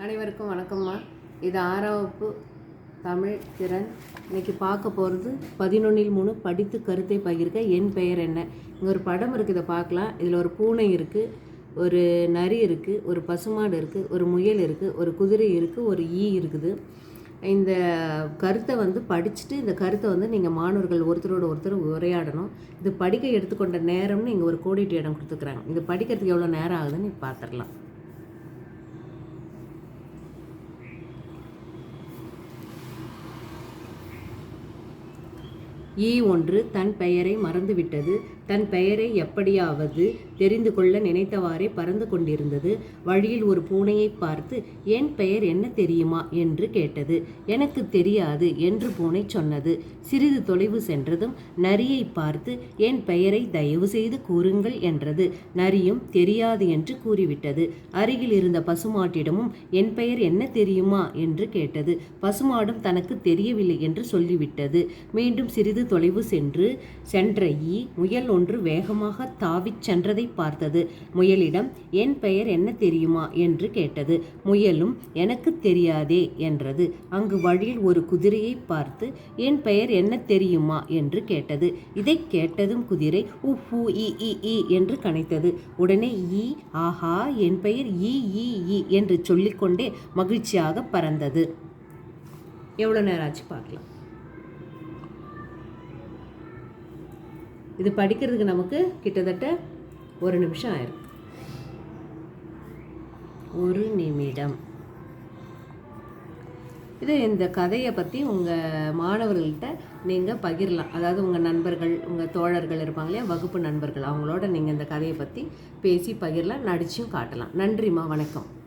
அனைவருக்கும் வணக்கம்மா. இது 6ஆம் வகுப்பு தமிழ் திறன். இன்றைக்கி பார்க்க போகிறது 11-3 படித்து கருத்தை பகிர்க என் பெயர் என்ன. இங்கே ஒரு படம் இருக்குது, இதை பார்க்கலாம். இதில் ஒரு பூனை இருக்குது, ஒரு நரி இருக்குது, ஒரு பசுமாடு இருக்குது, ஒரு முயல் இருக்குது, ஒரு குதிரை இருக்குது, ஒரு ஈ இருக்குது. இந்த கருத்தை படிச்சுட்டு இந்த கருத்தை நீங்கள் மாணவர்கள் ஒருத்தரோட ஒருத்தர் உரையாடணும். இது படிக்க எடுத்துக்கொண்ட நேரம்னு இங்கே ஒரு கோடிட்டு இடம் கொடுத்துக்கிறாங்க. இது படிக்கிறதுக்கு எவ்வளோ நேரம் ஆகுதுன்னு பார்த்துடலாம். ஈ ஒன்று தன் பெயரை மறந்துவிட்டது. தன் பெயரை எப்படியாவது தெரிந்து கொள்ள நினைத்தவாறே பறந்து கொண்டிருந்தது. வழியில் ஒரு பூனையை பார்த்து, என் பெயர் என்ன தெரியுமா என்று கேட்டது. எனக்கு தெரியாது என்று பூனை சொன்னது. சிறிது தொலைவு சென்றதும் நரியை பார்த்து, என் பெயரை தயவு செய்து கூறுங்கள் என்றது. நரியும் தெரியாது என்று கூறிவிட்டது. அருகில் இருந்த பசுமாட்டிடமும் என் பெயர் என்ன தெரியுமா என்று கேட்டது. பசுமாடும் தனக்கு தெரியவில்லை என்று சொல்லிவிட்டது. மீண்டும் சிறிது தொலைவு சென்ற ஈ முயல் ஒன்று வேகமாக தாவிச் சென்றதை பார்த்தது. முயலிடம் என் பெயர் என்ன தெரியுமா என்று கேட்டது. முயலும் எனக்கு தெரியாதே என்றது. அங்கு வழியில் ஒரு குதிரையை பார்த்து, என் பெயர் என்ன தெரியுமா என்று கேட்டது. இதை கேட்டதும் குதிரை உஃபு ஈ ஈ ஈ என்று கனைத்தது. உடனே ஈ, ஆஹா, என் பெயர் ஈ ஈ ஈ என்று சொல்லிக்கொண்டே மகிழ்ச்சியாக பறந்தது. எவ்வளோ நேரம் ஆச்சு பார்க்கலாம். இது படிக்கிறதுக்கு நமக்கு கிட்டத்தட்ட 1 நிமிஷம் ஆயிரும். 1 நிமிடம். இது இந்த கதையை பற்றி உங்கள் மாணவர்கள்ட்ட நீங்கள் பகிரலாம். அதாவது உங்கள் நண்பர்கள், உங்கள் தோழர்கள் இருப்பாங்க இல்லையா, வகுப்பு நண்பர்கள், அவங்களோட நீங்கள் இந்த கதையை பற்றி பேசி பகிரலாம், நடிச்சும் காட்டலாம். நன்றிம்மா, வணக்கம்.